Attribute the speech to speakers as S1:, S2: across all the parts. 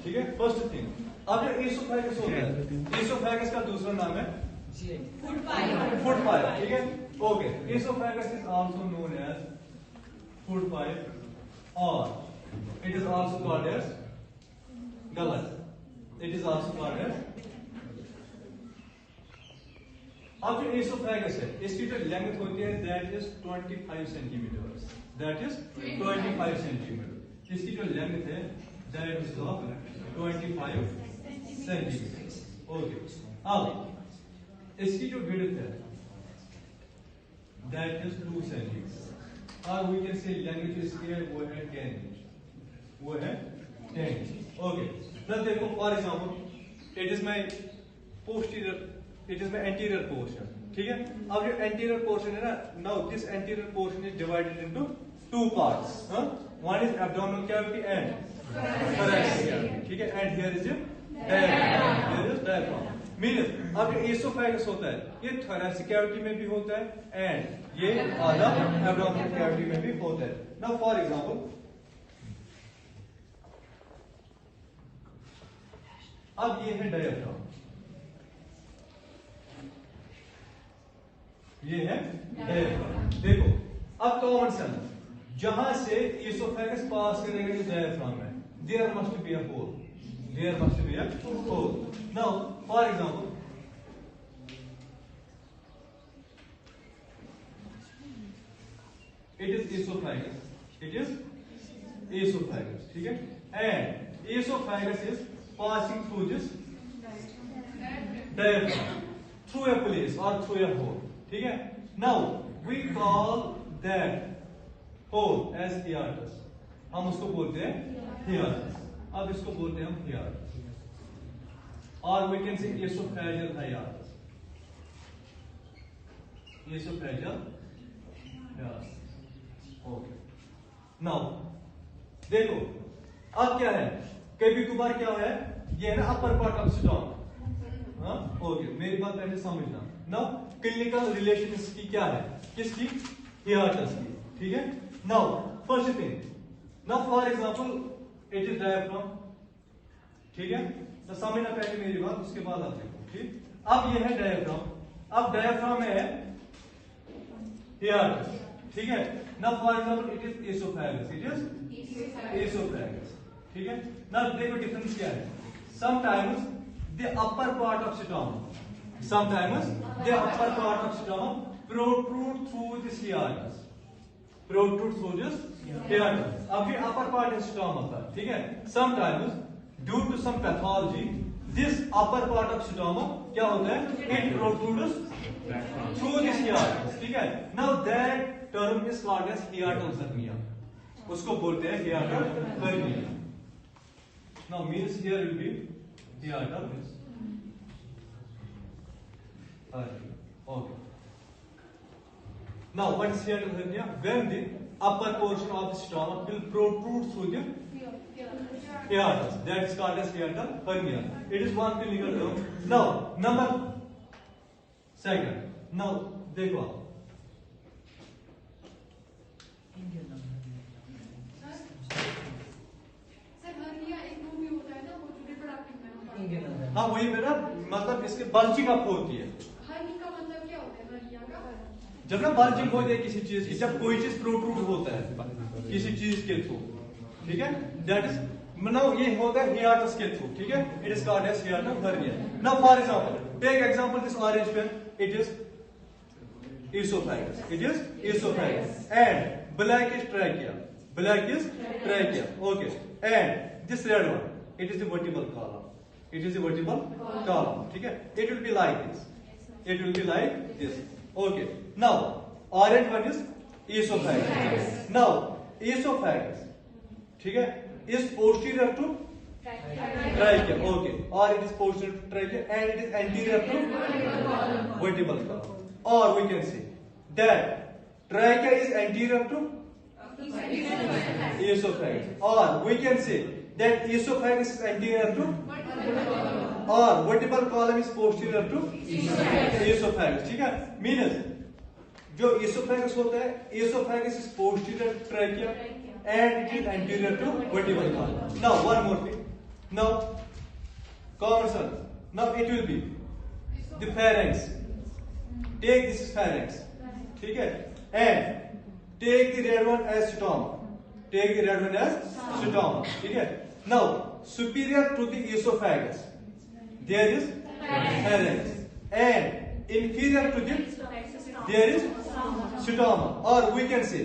S1: ठीक है, first thing. अब जो इसोफेगस होता है, इसोफेगस का दूसरा नाम है फूड पाइप, ठीक है, okay. Oesophagus is also known as food pipe और it is also called as gullet, it is also called as. अब जो इसोफेगस है इसकी जो लेंथ होती है that is 25 centimetre, that is 25 centimetre. इसकी जो लेंथ है that is of 25 centimetre, okay. अब इसकी जो विड्थ है दैट इज 2 सेंटीमीटर और वी कैन से लेंथ इसकी है वो है 10 इंच, वो है 10 इंच, ओके। now देखो for example it is my posterior, it is my anterior portion, ठीक है। अब जो एंटीरियर पोर्शन है ना, now this anterior portion is divided into 2 parts, one is abdominal cavity and thoracic cavity, ठीक है, and here is diaphragm, here is diaphragm. Means अब जो इसोफेगस होता है ये thoracic कैविटी में भी होता है एंड ये आधा एब्डोमिनल कैविटी में भी होता है। नाउ फॉर एग्जांपल अब ये है डायफ्राम, ये है डायफ्राम। देखो अब कॉमन सेंस, जहां से इसोफेगस पास करेगा जो डायफ्राम है, there must be a hole, there must be a hole. Now for example it is oesophagus, it is oesophagus, ठीक है, and oesophagus is passing through this diaphragm through a place or through a hole, ठीक है। Now we call that hole as hiatus, हम उसको बोलते हैं hiatus, अब इसको बोलते हैं हम hiatus और we can say esophageal hiatus, esophageal hiatus, okay। Now देखो अब क्या है, कभी कभार क्या है, ये है ना अपर पार्ट ऑफ स्टमक, हाँ ओके, मेरी बात पहले समझना। नाउ क्लिनिकल रिलेशन इसकी क्या है, किसकी, हियाटस की, ठीक है। Now first thing, now for example it is diaphragm, ठीक है, तो समझना पहले मेरी बात, उसके बाद आप देखो, ठीक। अब ये है डायफ्राम, अब डायफ्राम में है हियाटस, ठीक है। Now for example it is oesophagus, it is oesophagus, ठीक है। नाउ देखो डिफरेंस क्या है, sometimes the upper part of stomach, sometimes the upper part of stomach protrude through this hiatus, protrude through this hiatus। अब ये upper part है stomach का, ठीक है। Sometimes due to some pathology this upper part of stomach क्या होता है, it protrudes through this hiatus, ठीक है। Now that term is called as hiatal hernia, उसको बोलते हैं hiatal hernia। Now means here will be hiatal hernia, okay। Now what is hiatal hernia? When the upper portion of the stomach will protrude through the hiatus, that is called as hiatal hernia. It is one clinical term. Now number second, now देखो आप हाँ वही मेरा मतलब, इसके bulging up होती है,
S2: का मतलब क्या होता है हर्निया का,
S1: जब ना बल्जिंग होती है किसी चीज की, जब कोई चीज प्रोट्रूड होता है किसी चीज के थ्रू, ठीक है, दैट इज नाउ ये होता है हियाटस के थ्रू, ठीक है, it is called as hiatal hernia. Now for example take example this orange pen, it is oesophagus, it is oesophagus and black is trachea, black is trachea, okay, and this red one it is the vertebral column, it is a vertical column, ठीक है, it will be like this, it will be like this, okay। now orange one is esophagus, now esophagus, ठीक है, is posterior to trachea, okay, or it is posterior to trachea and it is anterior to vertebral column, or we can say that trachea is anterior to esophagus, or we can say that esophagus is anterior to or vertebral column is posterior to esophagus, ठीक है। Means जो esophagus होता है, esophagus is posterior to trachea and it is anterior to vertebral column। Now one more thing, Now, common sense. Now it will be the pharynx. Take this is pharynx. ठीक है? And take the red one as stoma. Take the red one as stoma. ठीक है? Now superior to the esophagus there is pharynx, and inferior to the there is stoma, or we can say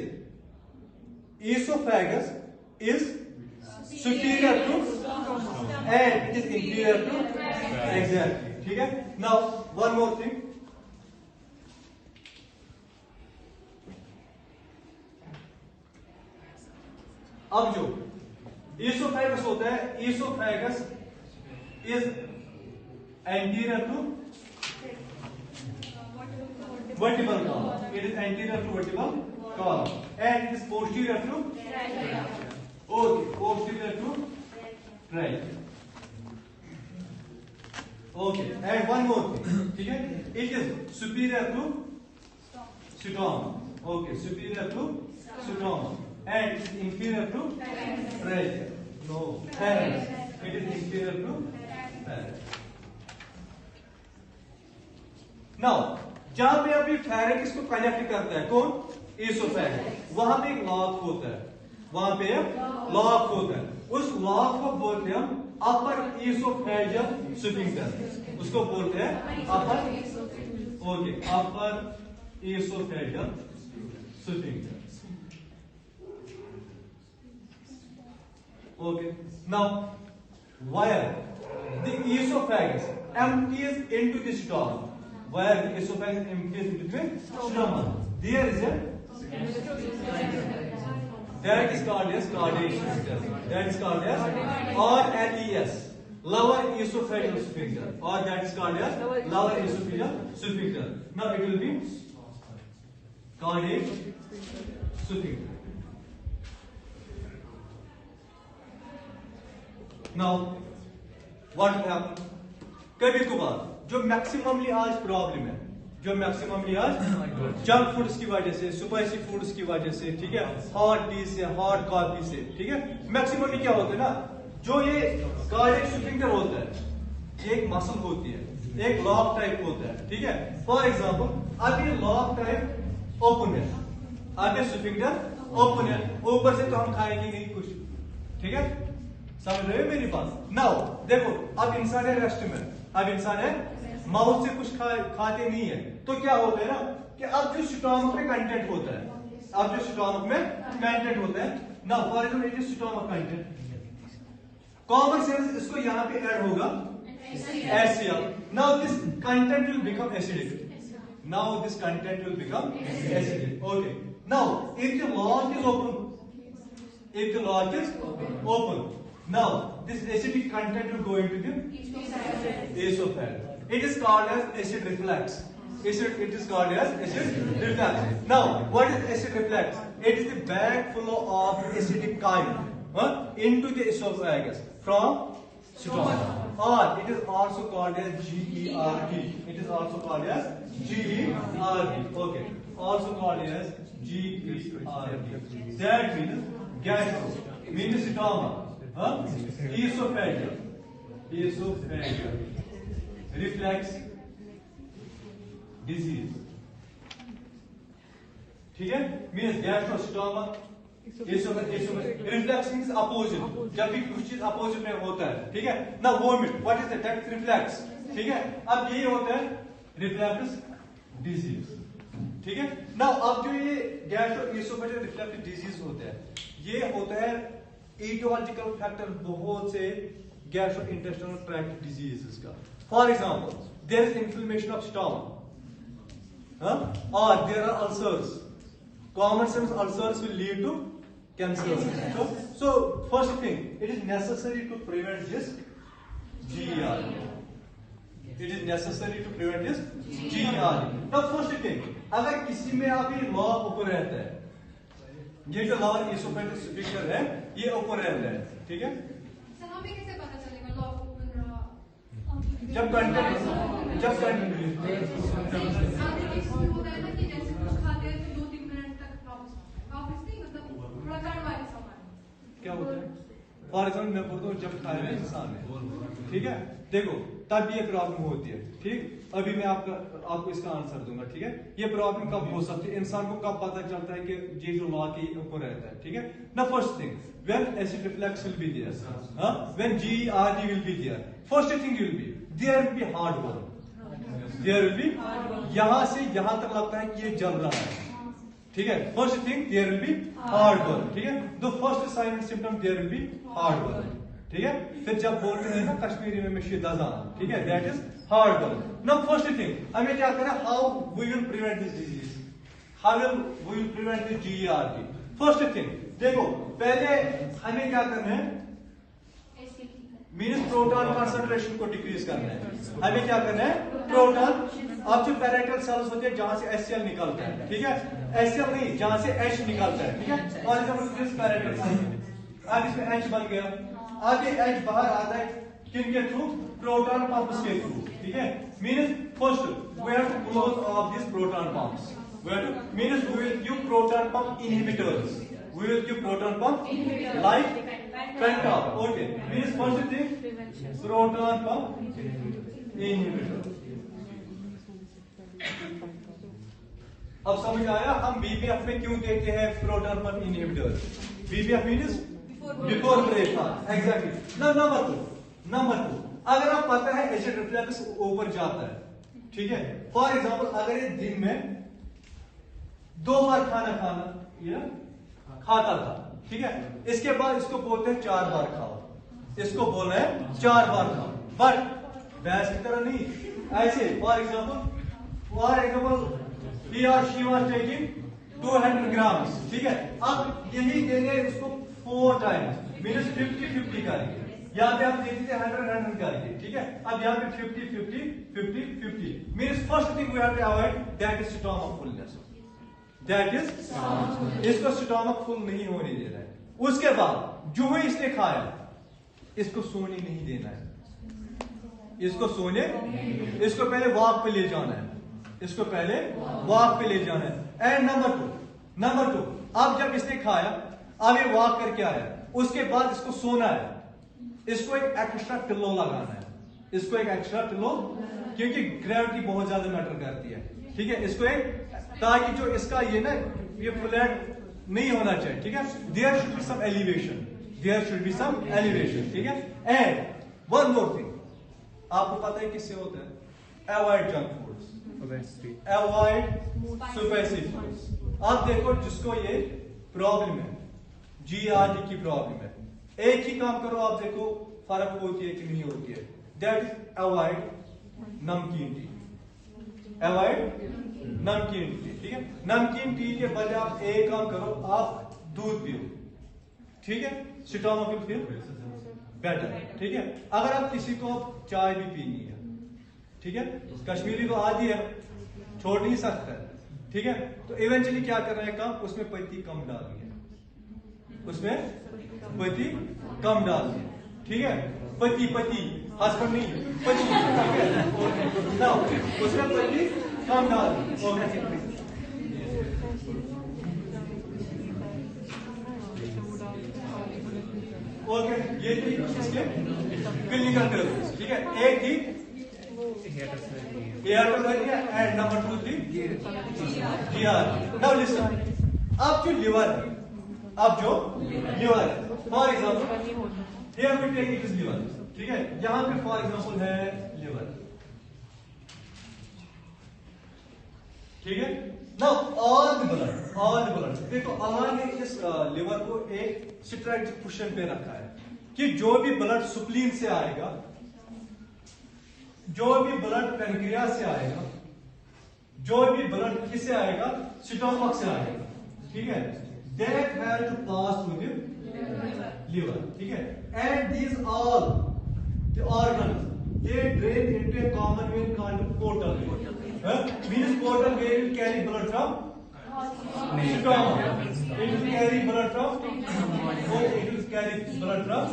S1: esophagus is superior to and it is inferior to exactly. ठीक है? Now one more thing. अब जो esophagus होता है, esophagus is anterior to vertebral column. It is anterior to vertebral column, and it is posterior to posterior to trachea. Okay, and one more thing. ठीक है? It is superior to stoma. Okay, superior to stoma. And it is inferior to trachea. No, pharynx. It is inferior to pharynx. Now, जहां पे अभी pharynx को connect करता है कौन? esophagus. वहां पे एक लॉक होता है. वहां पे एक लॉक होता है. उस लॉक को बोलते हैं हम अपर esophageal sphincter. उसको बोलते हैं अपर esophageal sphincter. Okay. Now, where the esophagus empties into the stomach, where the esophagus empties into the stomach, there is a that is called as cardiac sphincter. That is called as RLES, lower esophageal sphincter, or that is called as lower esophageal sphincter. Now it will be cardiac sphincter. Now, what will happen? कभी कभार जो maximally आज problem है, जो maximally आज junk foods की वजह से, स्पाइसी फूड्स की वजह से, ठीक है, हॉट टी से, हॉट कॉफी से, ठीक है, मैक्सिममली क्या होता है ना, जो ये कार्डियक स्फिंक्टर होता है, ये एक मसल होती है, एक लॉक टाइप होता है, ठीक है. फॉर एग्जांपल अब ये लॉक टाइप ओपन है, अब ये स्फिंक्टर ओपन है, ऊपर से तो हम खाएंगे नहीं कुछ, ठीक है, समझ रहे हो मेरी बात. नाउ देखो, अब इंसान है रेस्ट में, अब इंसान है माउथ से कुछ खाते नहीं है, तो क्या होता है ना कि अब जो स्टोमक में कंटेंट होता है, अब जो स्टोमक में कंटेंट होता है ना, for example it is stomach content, common sense इसको यहां पे ऐड होगा HCl. Now this content will become acidic. Now this content will become acidic. Okay. Now if the lock is open, if the log is open, now this acidic content will go into the esophagus. It is called as acid reflux. It is called as acid reflux. Now, what is acid reflux? It is the bag flow of acidic kind into the esophagus from stomach, or it is also called as GERD. It is also called as GERD. Okay, also called as GERD. That means gastro, means stomach, esophageal reflux disease. ठीक है, means gastro, stomach, esophageal reflux means opposite. जब भी कुछ चीज opposite में होता है, ठीक है. Now vomit, what is that? Reflux. ठीक है, अब ये होता है reflux disease. ठीक है. Now अब जो ये गैस्ट्रो एसोफेजियल रिफ्लक्स डिजीज होता है, ये होता है ईटियोलॉजिकल फैक्टर बहुत से गैस्ट्रो इंटेस्टाइनल ट्रैक्ट डिजीजेस का. For example, there is inflammation of stomach, और there are ulcers. Common sense ulcers will lead to cancer. So first thing, it is necessary to prevent this GERD. It is necessary to prevent this GERD. Now first thing, अगर किसी में अभी lock ऊपर रहता है, ये जो lock oesophageal sphincter है, ये ऊपर रहता है, ठीक है.
S2: सर हमें कैसे पता चलेगा लॉक ओपन रहा?
S1: जब कंटेंट
S2: होता है ना कि जैसे कुछ खाते हैं तो 2-3 मिनट तक वापस नहीं, मतलब थोड़ा कड़वा है सामान.
S1: क्या होता है? फॉर एग्जाम्पल मैं बोलता हूँ जब खाया इंसान है, ठीक है, देखो तब ये प्रॉब्लम होती है, ठीक। अभी मैं आपको इसका आंसर दूंगा, ठीक है। ये प्रॉब्लम कब हो सकती है, इंसान को कब पता चलता है कि ये जो लॉ के ऊपर रहता है, ठीक है ना। First thing when acid reflex will be there, when GERD will be there, first thing will be there will be hard burn, there will be, यहां से यहां तक लगता है कि ये जल रहा है, ठीक है। First thing there will be hard burn, ठीक है। The first sign and symptom there will be hard burn, ठीक है। फिर जब बोलते हैं ना कश्मीरी में शिदज़ा, ठीक है, that is hard burn. Now first thing हमें क्या करना है, how we will prevent this disease, how will we will prevent this GERD। First thing देखो पहले हमें क्या करना है, मीन्स प्रोटॉन कंसंट्रेशन को डिक्रीज करना है। हमें क्या करना है, प्रोटॉन, अब जो पैरेटल सेल्स होते हैं जहां से HCl निकलता है, ठीक है, HCl नहीं जहां से H निकलता है, ठीक है। For example this parietal cell, अब इसमें H बन गया, आगे H बाहर आता है किनके थ्रू, प्रोटॉन पंप्स के थ्रू, ठीक है। Means first we have to close off this proton pumps, we have to, means we will give proton pump inhibitors, we will give proton pump like Penta, okay, means first thing proton pump inhibitor। अब समझ आया हम BPF में क्यों देते हैं proton pump inhibitor. BPF means before breakfast, exactly. Number two अगर आप पता है एसिड रिफ्लेक्स ऊपर जाता है, ठीक है, फॉर एग्जाम्पल अगर ये दिन में 2 बार खाना ये खाता था, ठीक है, इसके बाद इसको बोलते हैं 4 बार खाओ, इसको बोलना है 4 बार खाओ, बट भैंस की तरह नहीं, ऐसे for example he or she was taking 200 grams, ठीक है, अब यही देने इसको 4 टाइम्स, मीन्स 50-50 करेंगे, यहाँ पे आप देखते थे 100 करेंगे, ठीक है, अब यहाँ पे 50-50 means first thing we have to avoid that is stomach fullness, that is, इसको स्टमक फुल नहीं होने देना है। उसके बाद जो ही इसने खाया इसको सोने नहीं देना है, इसको सोने, इसको पहले वॉक पे ले जाना है, इसको पहले वॉक पे ले जाना है। एंड नंबर टू अब जब इसने खाया, अब ये वॉक करके आया, उसके बाद इसको सोना है, इसको एक एक्स्ट्रा पिलो लगाना है, इसको एक एक्स्ट्रा पिलो, क्योंकि ग्रेविटी बहुत ज्यादा मैटर करती है, ठीक है, इसको एक, ताकि जो इसका ये ना ये फ्लैट नहीं होना चाहिए, ठीक है, there should be some elevation, ठीक है। एंड वन मोर थिंग, आपको पता है किससे होता है, avoid junk foods, avoid spicy foods. आप देखो जिसको ये प्रॉब्लम है, GERD की प्रॉब्लम है, एक ही काम करो, आप देखो फर्क होती है कि नहीं होती है, दैट इज अवॉइड नमकीन टी, ठीक है। नमकीन टी के बजाय आप एक काम करो, आप दूध पियो, ठीक है, स्टमक विल फील बेटर, ठीक है। अगर आप किसी को चाय भी पीनी है, ठीक है, कश्मीरी तो आदि है, छोड़ नहीं सकता है, ठीक है, तो इवेंचुअली क्या करना है काम, उसमें पत्ती कम डालनी है, ठीक है, पति हस्बैंड नहीं, पति, ठीक है ना, उसमें पत्ती कम डालनी, ओके, ये थी इसके क्लिनिकल टर्म्स, ठीक है। एक थी एंड नंबर 2 थी GERD। नाउ लिसन, अब जो लिवर है, for example here we take it is liver, ठीक है, यहां पे फॉर एग्जाम्पल है लिवर, ठीक है। नाउ ऑल द ब्लड, देखो अल्लाह ने इस लिवर को एक स्ट्रेटजिक पोजीशन पे रखा है कि जो भी ब्लड सुप्लीन से आएगा, जो भी ब्लड पैनक्रियास से आएगा, जो भी ब्लड किससे आएगा, स्टमक से आएगा, ठीक है, that have to pass through the liver, ठीक है। And these all the organs they drain into a common vein called portal vein, means portal vein will carry blood from stomach, it will carry blood from, it will carry blood from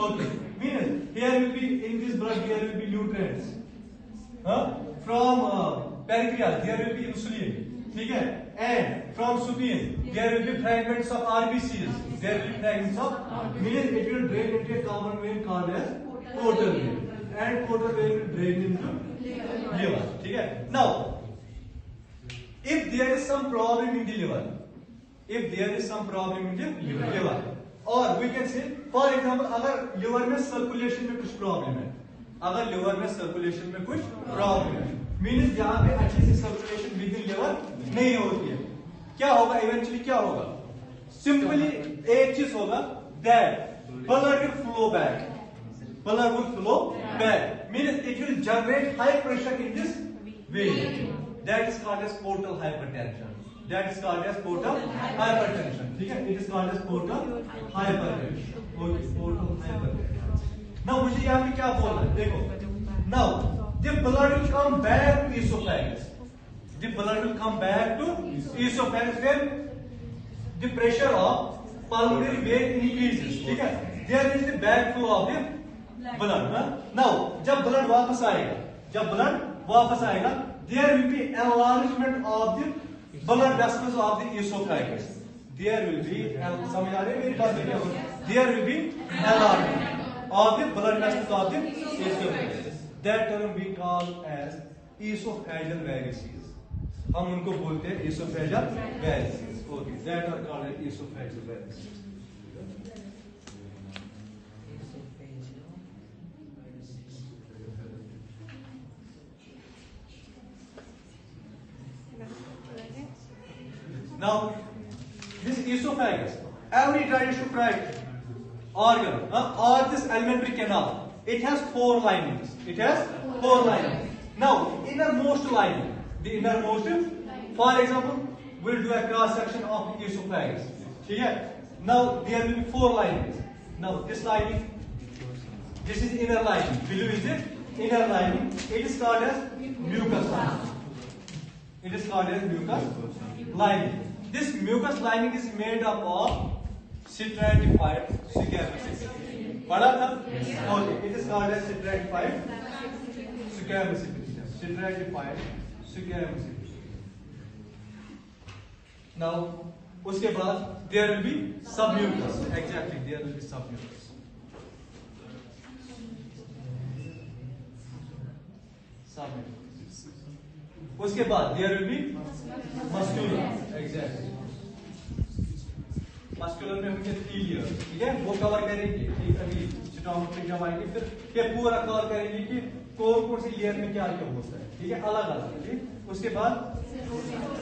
S1: organ, means here will be, in this blood there will be nutrients from pancreas, there will be insulin, ठीक है, and from supine there will be fragments of RBCs. There will be fragments of means it will drain into a common vein called as portal vein, and portal vein will drain into liver. ठीक है. Now, if there is some problem in the liver, if there is some problem in the liver, or we can say, for example, अगर liver में circulation में कुछ problem है, अगर liver में circulation में कुछ problem है, मीन्स जहां पे अच्छे से सर्कुलेशन विद इन लिवर नहीं होती है, क्या होगा इवेंचुअली, क्या होगा, सिंपली एक चीज होगा, that blood will flow back, blood will flow back, means it will generate high pressure in this vein, that is called as portal hypertension, that is called as portal hypertension. ठीक है, it is called as portal hypertension. Okay, portal hypertension. Now मुझे यहां पे क्या बोलना है, देखो, now the blood will come back to esophagus. The blood will come back to esophagus when the pressure of pulmonary vein increases. ठीक है, there is the backflow of the blood. Now, जब blood वापस आएगा, जब blood वापस आएगा, there will be enlargement of the blood vessels of the esophagus. There will be, समझ आ रहे हैं मेरी बात क्या होगी? There will be enlargement of the blood vessels of the esophagus. That term we call as esophageal varices. हम उनको बोलते हैं esophageal varices. Okay, that are called as esophageal varices. Now, this esophagus, every digestive tract organ, or this alimentary canal, it has 4 linings. It has 4 linings. Now, innermost lining, the innermost, for example, we'll do a cross section of the esophagus. ठीक है? Now, there will be 4 linings. Now, this lining, this is inner lining. Below is the inner lining. It is called as mucus lining. It is called as mucus lining. This mucus lining is made up of stratified squamous. पढ़ा था? Okay, it is called as stratified squamous. Stratified squamous. Now, उसके बाद there will be submucous. Exactly, there will be submucous. Submucous. उसके बाद there will be muscular. Exactly. Muscular में होंगे 3 layer. ठीक है, वो कवर करेंगे. ठीक, अभी स्टमक पे जब आएंगे फिर ये पूरा कवर करेंगे कि कौन सी लेयर में क्या क्या होता है. ठीक है, अलग अलग. ठीक, उसके बाद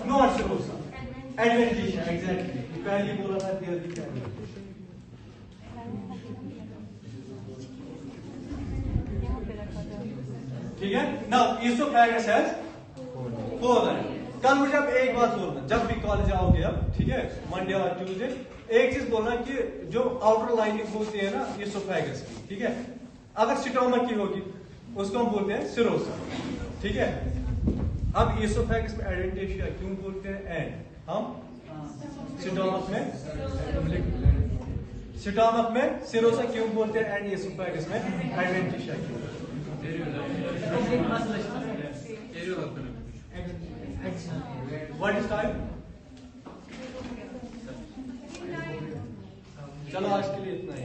S1: नॉट सिरोसा, एडवेंटिशिया. एग्जैक्टली, पहले बोला था देयर भी क्या है. ठीक है. Now oesophagus has 4 line. कल मुझे अब एक बात बोलना, जब भी कॉलेज आओगे अब, ठीक है, मंडे और ट्यूसडे, एक चीज बोलना कि जो आउटर लाइनिंग होती है ना इसोफेगस की, ठीक है, अगर स्टोमक की होगी उसको हम बोलते हैं सिरोसा. ठीक है, अब इसोफेगस में एडेंटिशिया क्यों बोलते हैं, एंड हम स्टोमक में सिरोसा क्यों बोलते हैं, एंड इसोफेगस में एडेंटिशिया क्यों. What is time? चलो आज के लिए इतना ही.